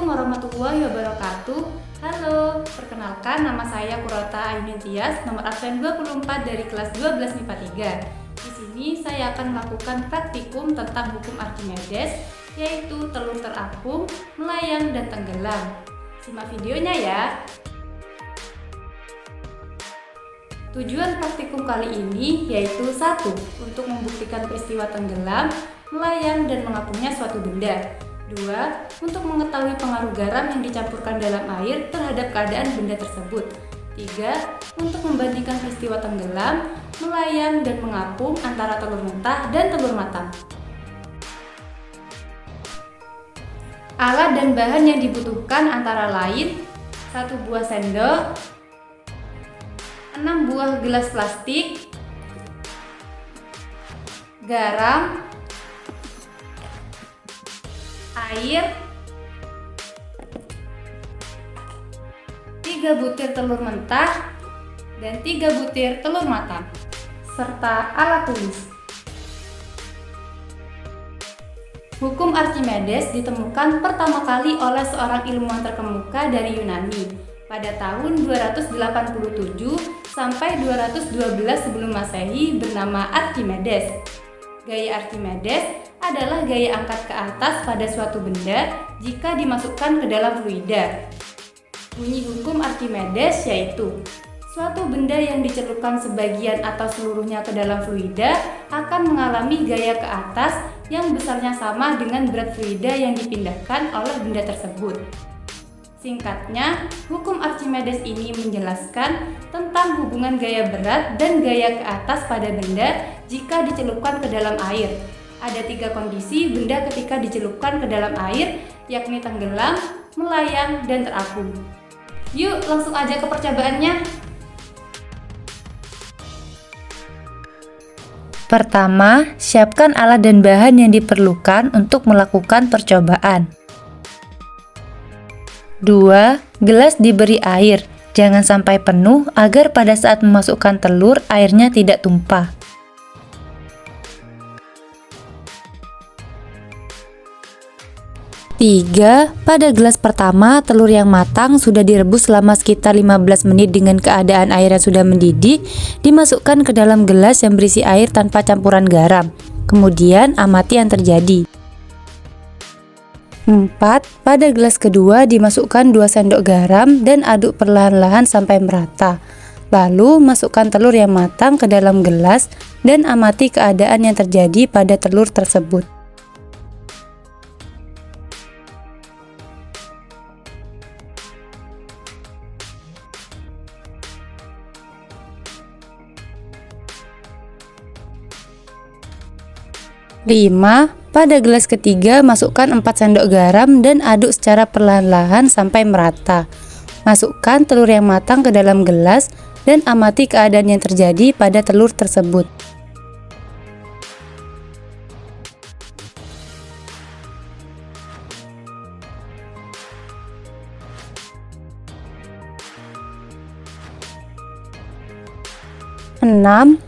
Assalamualaikum warahmatullahi wabarakatuh. Halo, perkenalkan nama saya Qurrata Ayunin Tias, nomor absen 24 dari kelas 12 MIPA 3. Di sini saya akan melakukan praktikum tentang hukum Archimedes, yaitu telur terapung, melayang, dan tenggelam. Simak videonya ya. Tujuan praktikum kali ini yaitu 1. Untuk membuktikan peristiwa tenggelam, melayang, dan mengapungnya suatu benda. 2. Untuk mengetahui pengaruh garam yang dicampurkan dalam air terhadap keadaan benda tersebut. 3. Untuk membandingkan peristiwa tenggelam, melayang, dan mengapung antara telur mentah dan telur matang. Alat dan bahan yang dibutuhkan antara lain 1 buah sendok, 6 buah gelas plastik, garam, air, 3 butir telur mentah, dan 3 butir telur matang, serta alat tulis. Hukum Archimedes ditemukan pertama kali oleh seorang ilmuwan terkemuka dari Yunani pada tahun 287 sampai 212 sebelum Masehi bernama Archimedes. Gaya Archimedes adalah gaya angkat ke atas pada suatu benda jika dimasukkan ke dalam fluida. Bunyi hukum Archimedes yaitu suatu benda yang dicelupkan sebagian atau seluruhnya ke dalam fluida akan mengalami gaya ke atas yang besarnya sama dengan berat fluida yang dipindahkan oleh benda tersebut. Singkatnya, hukum Archimedes ini menjelaskan tentang hubungan gaya berat dan gaya ke atas pada benda jika dicelupkan ke dalam air. Ada 3 kondisi benda ketika dicelupkan ke dalam air, yakni tenggelam, melayang, dan terapung. Yuk, langsung aja ke percobaannya. Pertama, siapkan alat dan bahan yang diperlukan untuk melakukan percobaan. 2. Gelas diberi air, jangan sampai penuh agar pada saat memasukkan telur airnya tidak tumpah. 3. Pada gelas pertama, telur yang matang sudah direbus selama sekitar 15 menit dengan keadaan air yang sudah mendidih, dimasukkan ke dalam gelas yang berisi air tanpa campuran garam. Kemudian amati yang terjadi. 4. Pada gelas kedua dimasukkan 2 sendok garam dan aduk perlahan-lahan sampai merata. Lalu masukkan telur yang matang ke dalam gelas dan amati keadaan yang terjadi pada telur tersebut. Lima, pada gelas ketiga masukkan 4 sendok garam dan aduk secara perlahan-lahan sampai merata. Masukkan telur yang matang ke dalam gelas dan amati keadaan yang terjadi pada telur tersebut.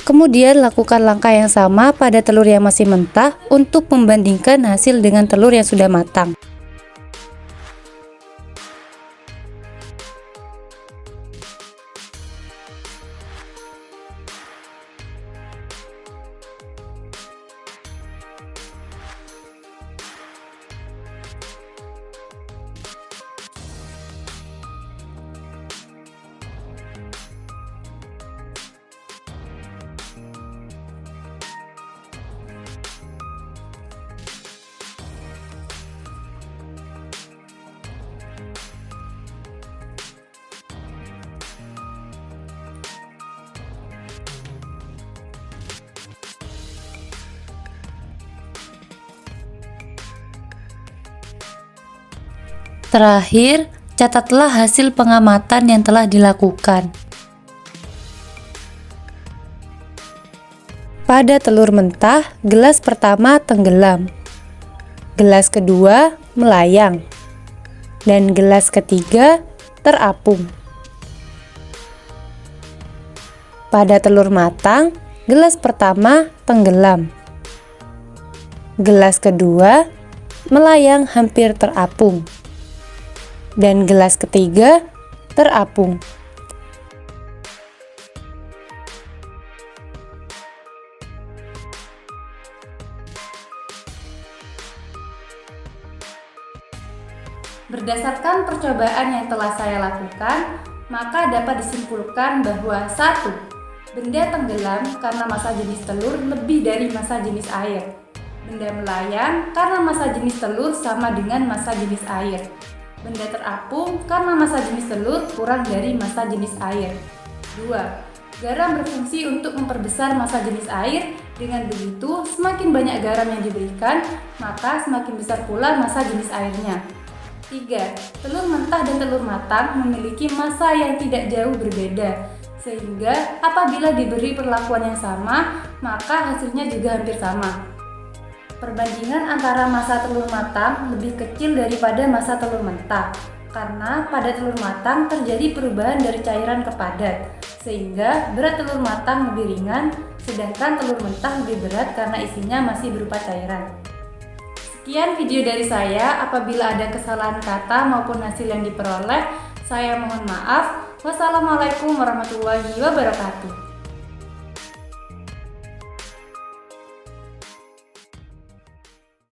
Kemudian lakukan langkah yang sama pada telur yang masih mentah untuk membandingkan hasil dengan telur yang sudah matang. Terakhir, catatlah hasil pengamatan yang telah dilakukan. Pada telur mentah, gelas pertama tenggelam, gelas kedua melayang, dan gelas ketiga terapung. Pada telur matang, gelas pertama tenggelam, gelas kedua melayang hampir terapung, Dan gelas ketiga terapung. Berdasarkan percobaan yang telah saya lakukan, maka dapat disimpulkan bahwa 1. Benda tenggelam karena massa jenis telur lebih dari massa jenis air. Benda melayang karena massa jenis telur sama dengan massa jenis air. Benda terapung karena massa jenis telur kurang dari massa jenis air. 2. Garam berfungsi untuk memperbesar massa jenis air. Dengan begitu, semakin banyak garam yang diberikan, maka semakin besar pula massa jenis airnya. 3. Telur mentah dan telur matang memiliki massa yang tidak jauh berbeda, sehingga apabila diberi perlakuan yang sama, maka hasilnya juga hampir sama. Perbandingan antara massa telur matang lebih kecil daripada massa telur mentah, karena pada telur matang terjadi perubahan dari cairan ke padat, sehingga berat telur matang lebih ringan, sedangkan telur mentah lebih berat karena isinya masih berupa cairan. Sekian video dari saya. Apabila ada kesalahan kata maupun hasil yang diperoleh, saya mohon maaf. Wassalamualaikum warahmatullahi wabarakatuh.